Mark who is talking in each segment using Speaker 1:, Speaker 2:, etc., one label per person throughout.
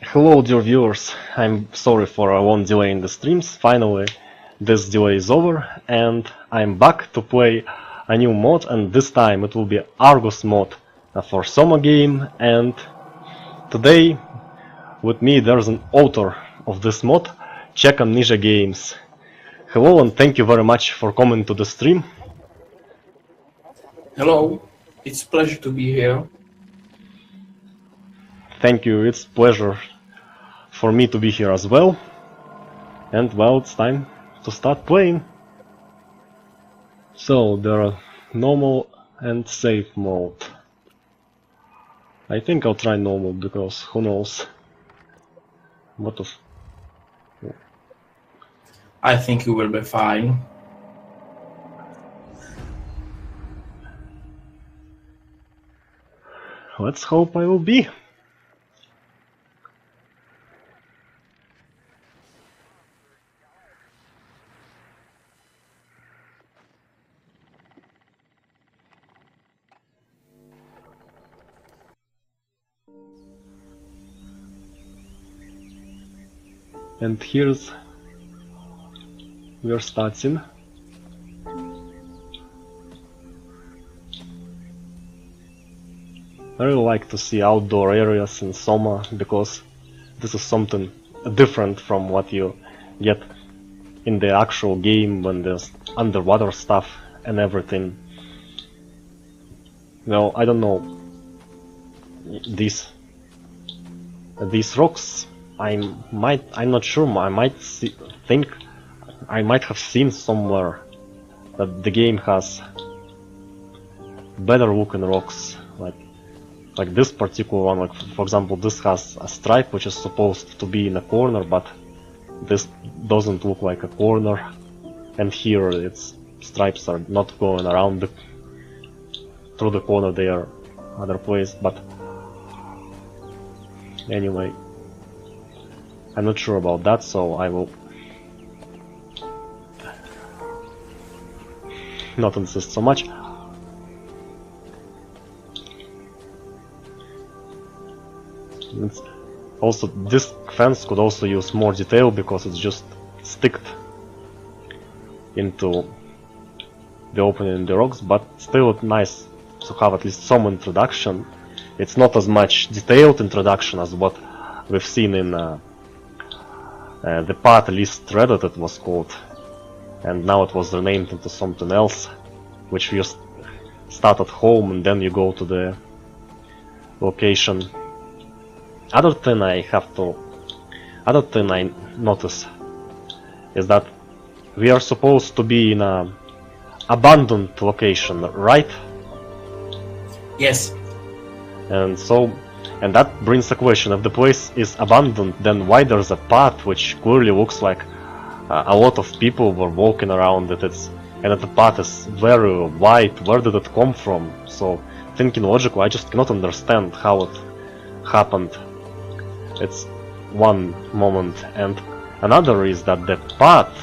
Speaker 1: Hello dear viewers, I'm sorry for a long delay in the streams. Finally, this delay is over and I'm back to play a new mod, and this time it will be Argos mod for SOMA game. And today with me there's an author of this mod, CzechAmnesiaGames. Hello and thank you very much for coming to the stream.
Speaker 2: Hello, it's a pleasure to be here.
Speaker 1: Thank you, it's a pleasure for me to be here as well. And well, it's time to start playing. So there are normal and safe mode. I think I'll try normal because who knows what of.
Speaker 2: I think you will be fine.
Speaker 1: Let's hope I will be. And here's we're starting. I really like to see outdoor areas in SOMA because this is something different from what you get in the actual game when there's underwater stuff and everything. Well, I don't know, these rocks, I'm not sure, I might think I might have seen somewhere that the game has better looking rocks, like this particular one. Like for example, this has a stripe which is supposed to be in a corner, but this doesn't look like a corner, and here its stripes are not going around through the corner, they are other place. But anyway, I'm not sure about that, so I will not insist so much. It's also, this fence could also use more detail because it's just sticked into the opening in the rocks, but still it's nice to have at least some introduction. It's not as much detailed introduction as what we've seen in the path least threaded, it was called, and now it was renamed into something else, which you start at home and then you go to the location. Other thing I notice is that we are supposed to be in a abandoned location, right?
Speaker 2: Yes.
Speaker 1: And that brings a question: if the place is abandoned, then why there's a path which clearly looks like a lot of people were walking around it, and that the path is very wide? Where did it come from? So, thinking logically, I just cannot understand how it happened. It's one moment, and another is that the path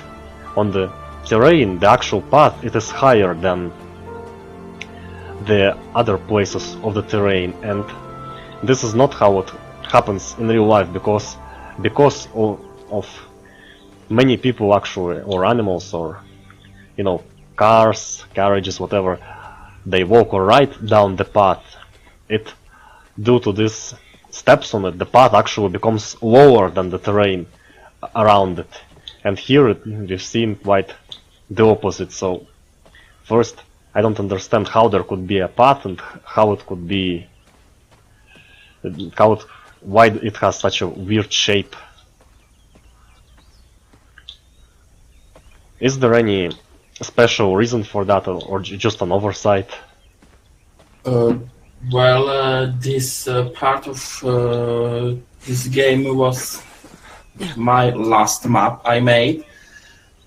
Speaker 1: on the terrain, the actual path, it is higher than the other places of the terrain, and this is not how it happens in real life, because of many people actually, or animals, or cars, carriages, whatever, they walk right down the path. Due to these steps on it, the path actually becomes lower than the terrain around it, and here we've seen quite the opposite. So first, I don't understand how there could be a path and why it has such a weird shape. Is there any special reason for that, or just an oversight?
Speaker 2: This part of this game was my last map I made,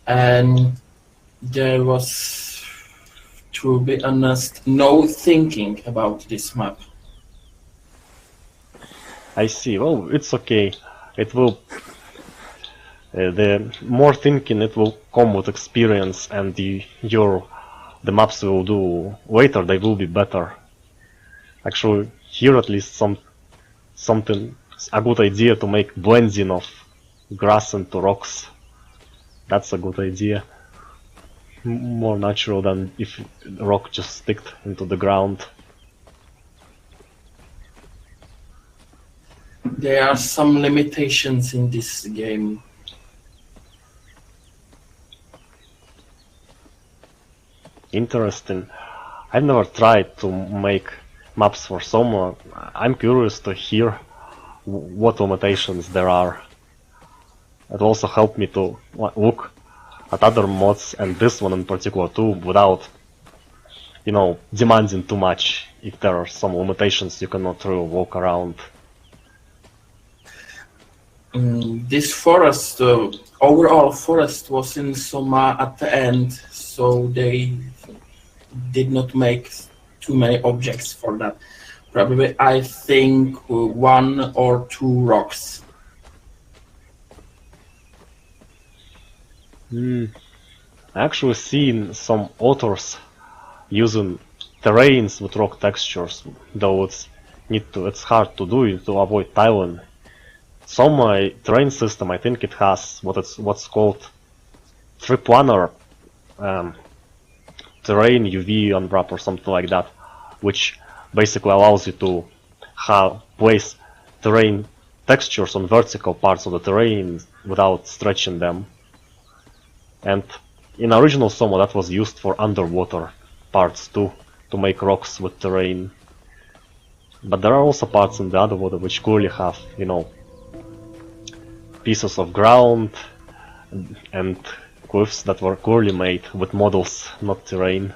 Speaker 2: and there was, to be honest, no thinking about this map.
Speaker 1: I see. Well, it's okay. It will. The more thinking, it will come with experience, and the maps we will do later, they will be better. Actually, here at least something It's a good idea to make blending of grass into rocks. That's a good idea. More natural than if the rock just sticked into the ground.
Speaker 2: There are some limitations in this game.
Speaker 1: Interesting. I've never tried to make maps for SOMA. I'm curious to hear what limitations there are. It also helped me to look at other mods, and this one in particular too, without, you know, demanding too much. If there are some limitations you cannot really walk around.
Speaker 2: This forest, overall forest, was in SOMA at the end, so they did not make too many objects for that. Probably, I think, 1 or 2 rocks.
Speaker 1: I actually seen some authors using terrains with rock textures, though it's hard to do it to avoid tiling. SOMA terrain system, I think it has what's called triplanar terrain UV unwrap or something like that, which basically allows you to place terrain textures on vertical parts of the terrain without stretching them. And in original SOMA that was used for underwater parts too, to make rocks with terrain. But there are also parts in the underwater which clearly have, you know, pieces of ground and cliffs that were clearly made with models, not terrain.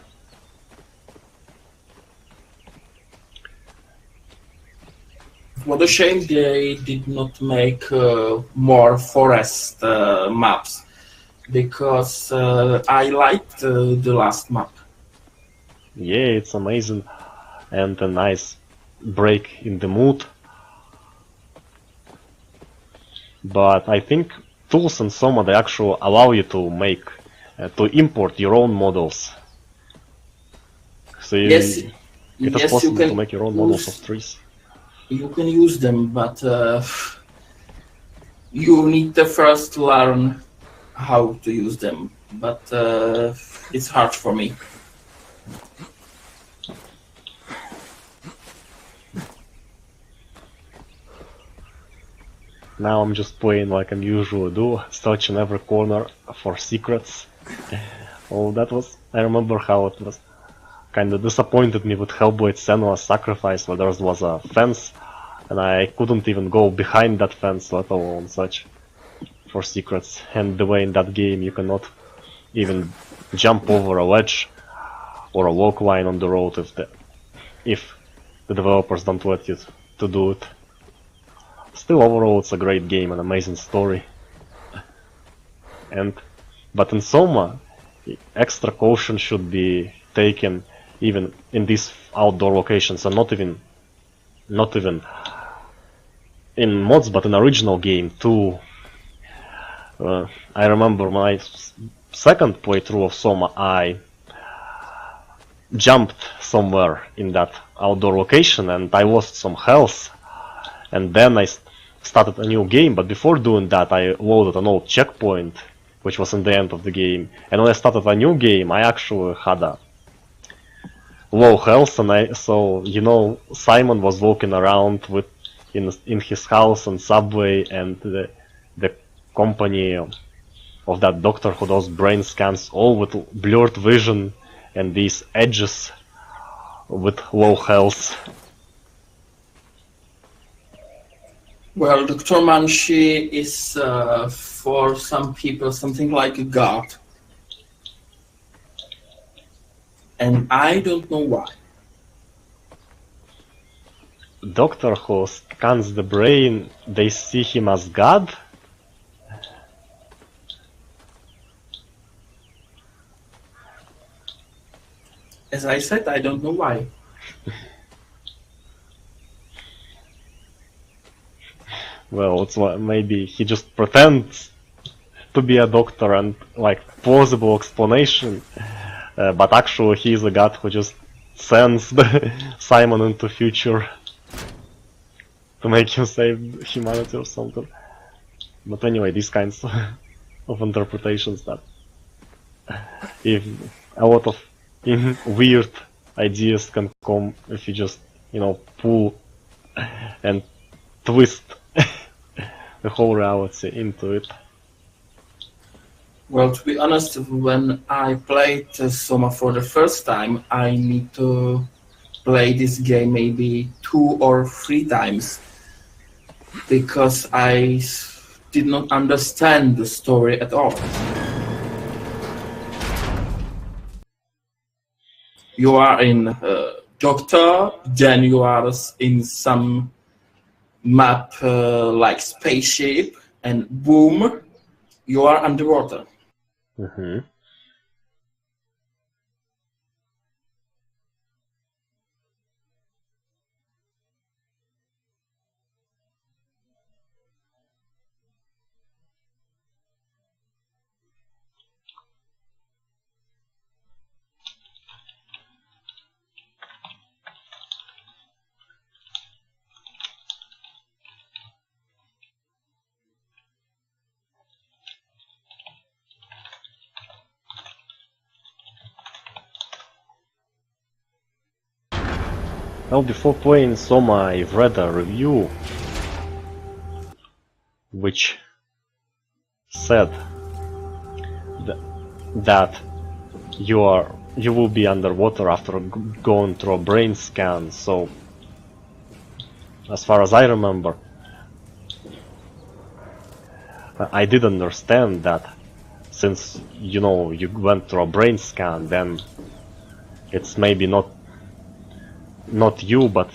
Speaker 2: What a shame they did not make more forest maps, because I liked the last map.
Speaker 1: Yeah, it's amazing and a nice break in the mood. But I think tools in SOMA, they actually allow you to make, to import your own models. So
Speaker 2: Yes,
Speaker 1: it
Speaker 2: yes,
Speaker 1: is possible
Speaker 2: you can
Speaker 1: to make your own models of trees.
Speaker 2: You can use them, but you need to first learn how to use them. But it's hard for me.
Speaker 1: Now I'm just playing like I usually do, searching every corner for secrets. Oh, I remember how it was kinda disappointed me with Hellblade Senua's Sacrifice, where there was a fence, and I couldn't even go behind that fence, let alone search for secrets. And the way in that game you cannot even jump over a ledge or a walk line on the road if the developers don't let you to do it. Still, overall, it's a great game, an amazing story. But in SOMA, extra caution should be taken even in these outdoor locations, and not even in mods, but in original game too. I remember my second playthrough of SOMA, I jumped somewhere in that outdoor location and I lost some health. And then I started a new game, but before doing that I loaded an old checkpoint, which was in the end of the game. And when I started a new game, I actually had a low health, and so you know, Simon was walking around in his house on Subway, and the company of that doctor who does brain scans, all with blurred vision and these edges with low health.
Speaker 2: Well, Dr. Manshi is for some people something like a god. And I don't know why.
Speaker 1: Doctor who scans the brain, they see him as God?
Speaker 2: As I said, I don't know why.
Speaker 1: Well, it's like maybe he just pretends to be a doctor and like plausible explanation, but actually he's a god who just sends Simon into future. to make him save humanity or something. But anyway, these kinds of interpretations that if a lot of weird ideas can come if you just, you know, pull and twist the whole reality into it.
Speaker 2: Well, to be honest, when I played SOMA for the first time, I need to play this game maybe 2 or 3 times because I did not understand the story at all. You are in Doctor, then you are in some map like spaceship, and boom, you are underwater.
Speaker 1: Mm-hmm. Well, before playing SOMA, I've read a review which said that you will be underwater after going through a brain scan. So, as far as I remember, I did understand that since, you know, you went through a brain scan, then it's maybe not you, but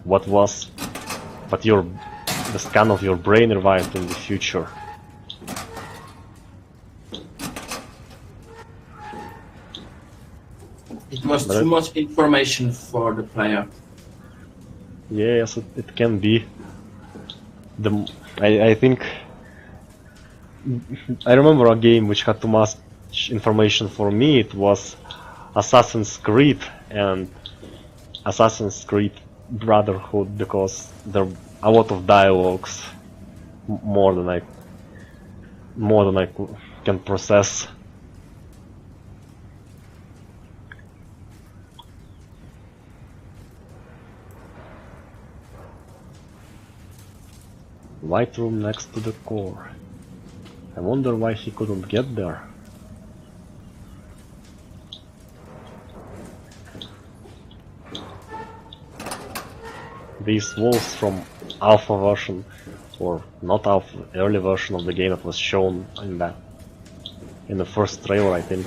Speaker 1: the scan of your brain revived in the future.
Speaker 2: It was too much information for the player.
Speaker 1: Yes, it can be. I think I remember a game which had too much information for me. It was Assassin's Creed and Assassin's Creed Brotherhood, because there are a lot of dialogues, more than I can process. White room next to the core. I wonder why he couldn't get there. These walls from alpha version, or not alpha, early version of the game that was shown in the first trailer, I think,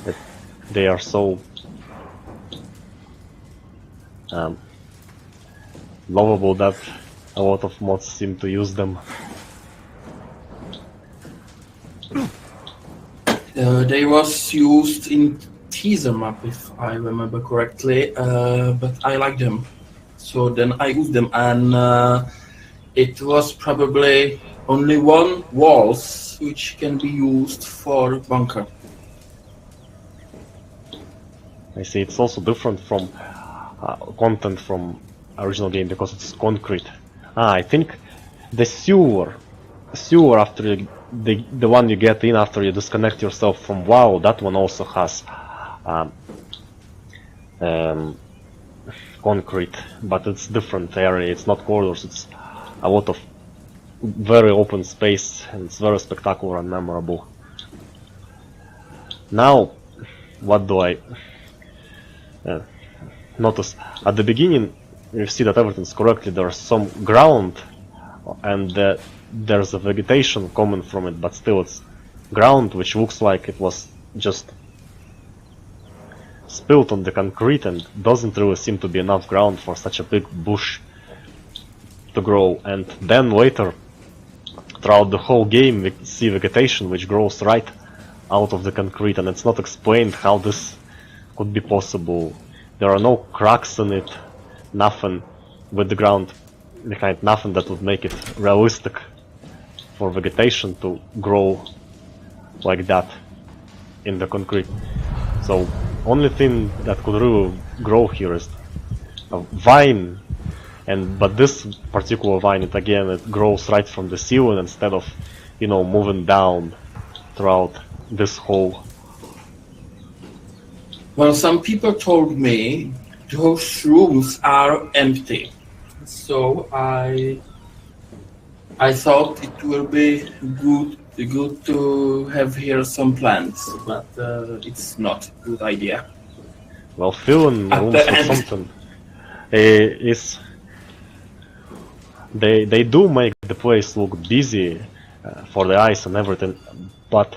Speaker 1: that they are so lovable that a lot of mods seem to use them.
Speaker 2: They was used in teaser map, if I remember correctly, but I like them. So then I used them, and it was probably only one walls which can be used for bunker.
Speaker 1: I see, it's also different from content from original game because it's concrete. I think the sewer after the one you get in after you disconnect yourself from WoW, that one also has concrete, but it's different area. It's not corridors. It's a lot of very open space, and it's very spectacular and memorable. Now, what do I notice? At the beginning, you see that everything's correctly. There's some ground, and there's a vegetation coming from it, but still it's ground which looks like it was just spilled on the concrete, and doesn't really seem to be enough ground for such a big bush to grow. And then later, throughout the whole game, we see vegetation which grows right out of the concrete, and it's not explained how this could be possible. There are no cracks in it, nothing with the ground behind, nothing that would make it realistic for vegetation to grow like that in the concrete. So only thing that could really grow here is a vine but this particular vine, it grows right from the ceiling instead of, you know, moving down throughout this hole.
Speaker 2: Well, some people told me those rooms are empty, so I thought it will be good to have here some plants, but it's not a good idea.
Speaker 1: Well, filling rooms with something is they do make the place look busy for the eyes and everything, but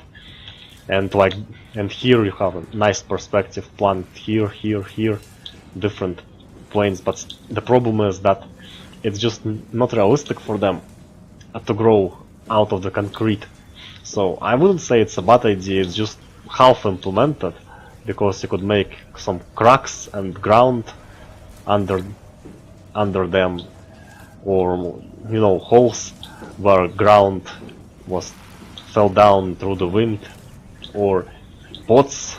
Speaker 1: and here you have a nice perspective plant here, different planes, but the problem is that it's just not realistic for them to grow out of the concrete. So I wouldn't say it's a bad idea, it's just half implemented, because you could make some cracks and ground under them, or, you know, holes where ground fell down through the wind, or pots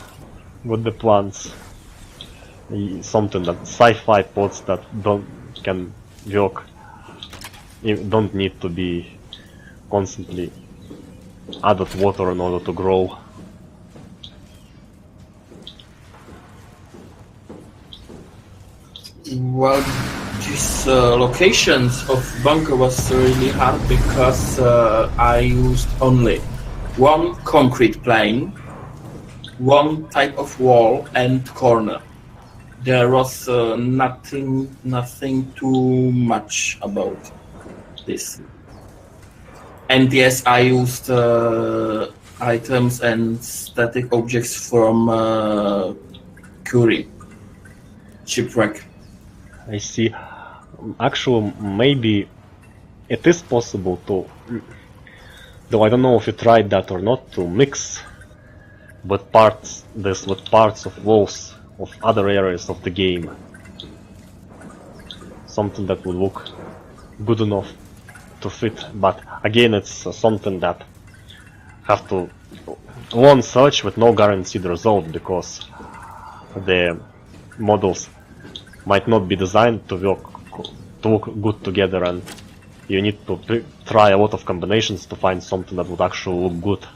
Speaker 1: with the plants, something that sci-fi pots that can work, don't need to be constantly added water in order to grow.
Speaker 2: Well, these locations of bunker was really hard because I used only one concrete plane, one type of wall and corner. There was nothing too much about this. And yes, I used items and static objects from Curie shipwreck.
Speaker 1: I see. Actually, maybe it is possible to, though I don't know if you tried that or not, to mix with parts of walls of other areas of the game. Something that would look good enough to fit, but again, it's something that have to one search with no guaranteed result, because the models might not be designed to look good together, and you need to try a lot of combinations to find something that would actually look good.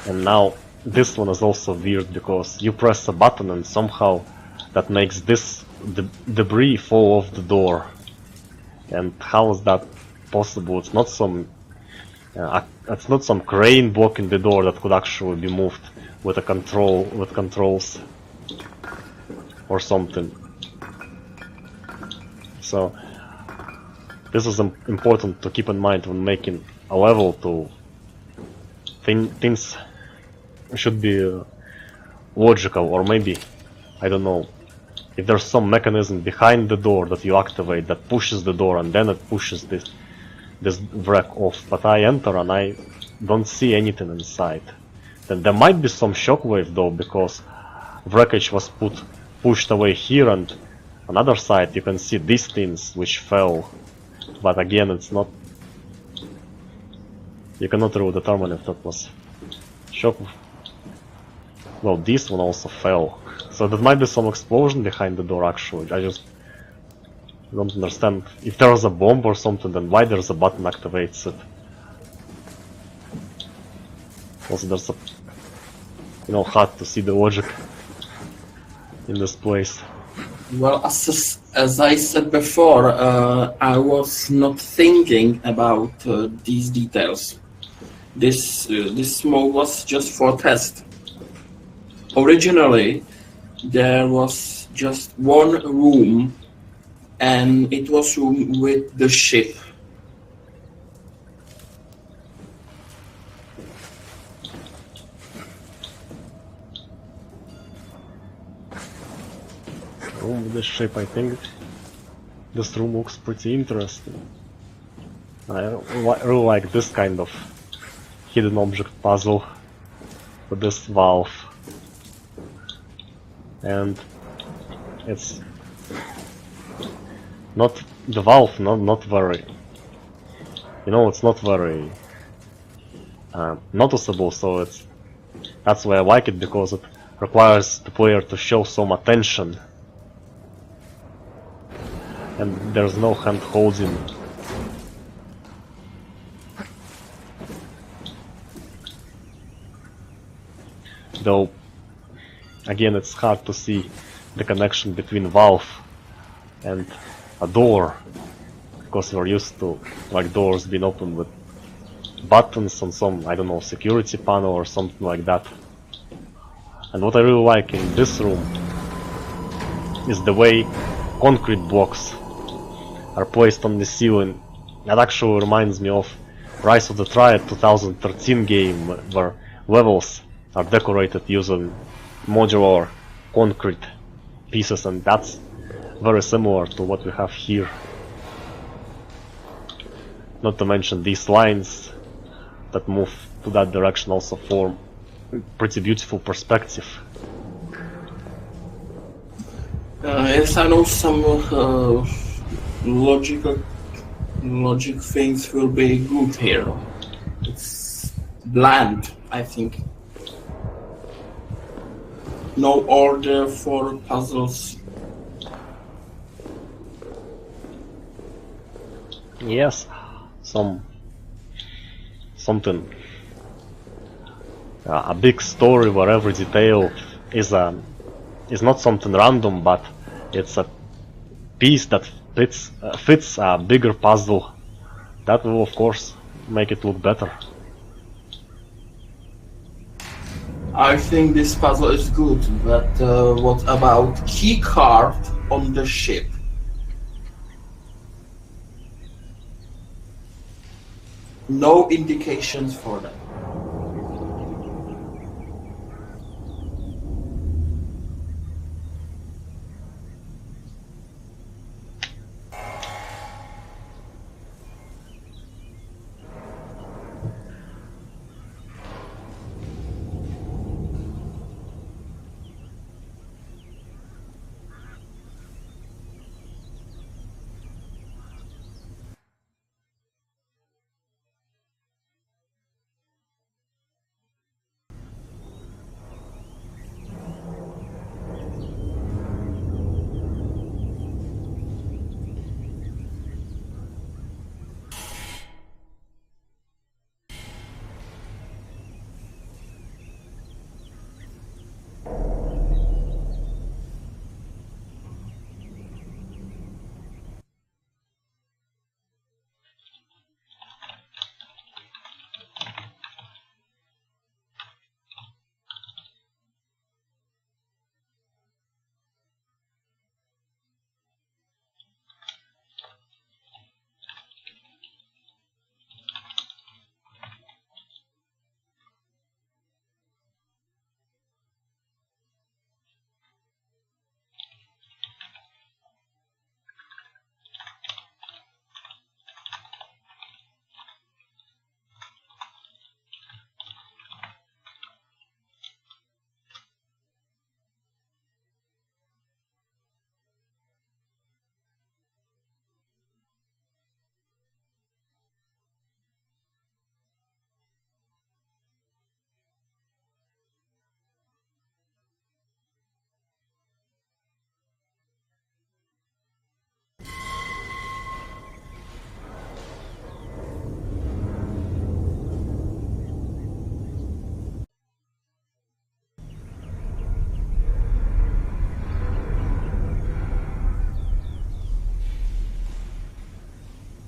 Speaker 1: And now this one is also weird, because you press a button and somehow that makes this debris fall off the door. And how is that possible? It's not some crane blocking the door that could actually be moved with controls or something. So this is important to keep in mind when making a level. To things should be logical, or maybe, I don't know, if there's some mechanism behind the door that you activate that pushes the door and then it pushes this wreck off, but I enter and I don't see anything inside. Then there might be some shockwave though, because wreckage was pushed away here, and on the other side you can see these things which fell, but again it's not, you cannot really determine if that was shock. Well, this one also fell, so there might be some explosion behind the door actually. I just don't understand. If there was a bomb or something, then why there's a button activates it? Also, there's a, you know, hard to see the logic in this place.
Speaker 2: Well, as I said before, I was not thinking about these details. This mode was just for test. Originally, there was just one room, and it was room with the ship.
Speaker 1: Room with the ship, I think this room looks pretty interesting. I really like this kind of hidden object puzzle with this valve. And it's not the valve, not very, you know, it's not very noticeable, so it's That's why I like it, because it requires the player to show some attention. And there's no hand holding. Though, again, it's hard to see the connection between valve and a door, because we're used to like doors being opened with buttons on some, I don't know, security panel or something like that. And what I really like in this room is the way concrete blocks are placed on the ceiling. That actually reminds me of Rise of the Triad 2013 game, where levels are decorated using modular concrete pieces, and that's very similar to what we have here. Not to mention these lines that move to that direction also form pretty beautiful perspective.
Speaker 2: Yes, I know some logic things will be good here. It's bland, I think. No order for puzzles.
Speaker 1: Yes, something. A big story where every detail is not something random, but it's a piece that fits a bigger puzzle. That will, of course, make it look better.
Speaker 2: I think this puzzle is good, but what about key card on the ship? No indications for that.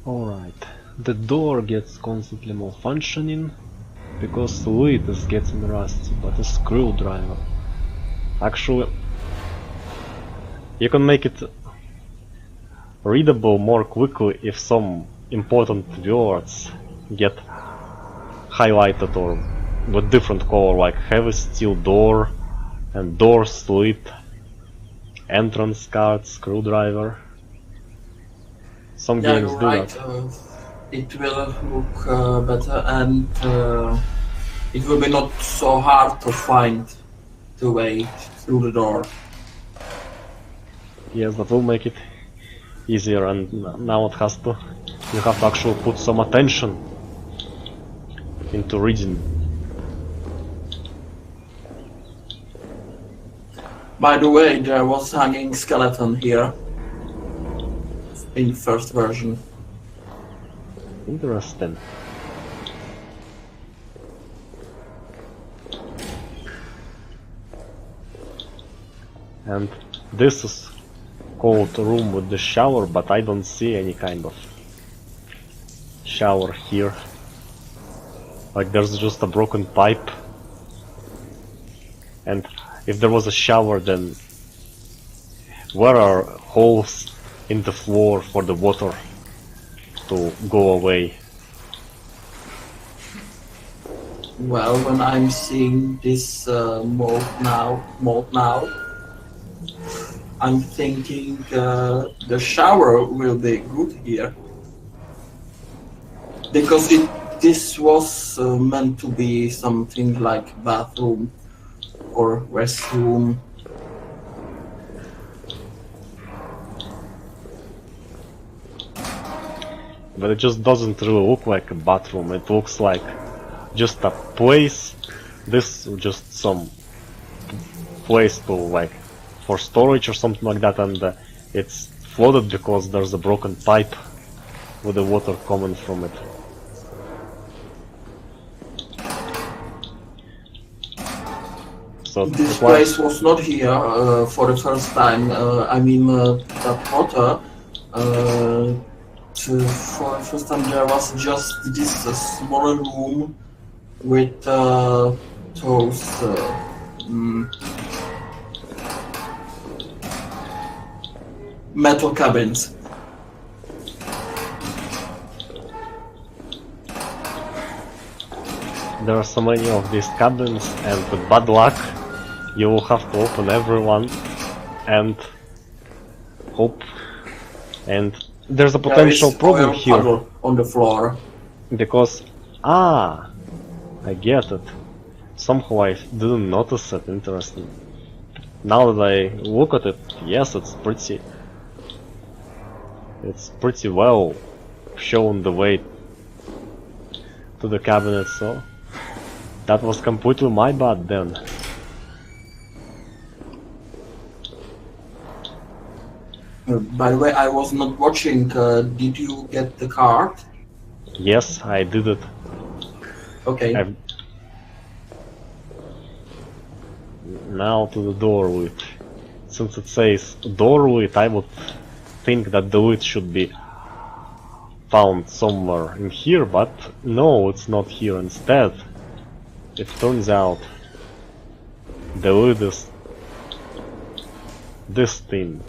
Speaker 1: Alright, the door gets constantly malfunctioning because the lid is getting rusty, but a screwdriver. Actually, you can make it readable more quickly if some important words get highlighted or with different color, like heavy steel door and door slit, entrance card, screwdriver. Some games do
Speaker 2: right.
Speaker 1: that.
Speaker 2: It will look better, and it will be not so hard to find the way through the door.
Speaker 1: Yes, that will make it easier, and now you have to actually put some attention into reading.
Speaker 2: By the way, there was hanging skeleton here in first version.
Speaker 1: Interesting. And this is called room with the shower, but I don't see any kind of shower here. Like there's just a broken pipe. And if there was a shower, then where are holes in the floor for the water to go away?
Speaker 2: Well, when I'm seeing this mold now, I'm thinking the shower will be good here. Because this was meant to be something like bathroom or restroom.
Speaker 1: But it just doesn't really look like a bathroom. It looks like just a place. This is just some place to like for storage or something like that, and it's flooded because there's a broken pipe with the water coming from it. So
Speaker 2: this place was not here for the first time. I mean, that water. For the first time, there was just this small room with those metal cabins.
Speaker 1: There are so many of these cabins, and with bad luck, you will have to open everyone and hope. And there's a potential problem here
Speaker 2: on the floor
Speaker 1: because I get it. Somehow I didn't notice it. Interesting. Now that I look at it, yes, it's pretty well shown the way to the cabinet. So that was completely my bad then.
Speaker 2: By the way, I was not watching. Did you get the card?
Speaker 1: Yes, I did it.
Speaker 2: Okay.
Speaker 1: Now to the door lid. Since it says door lid, I would think that the lid should be found somewhere in here, but no, it's not here. Instead, it turns out the lid is this thing.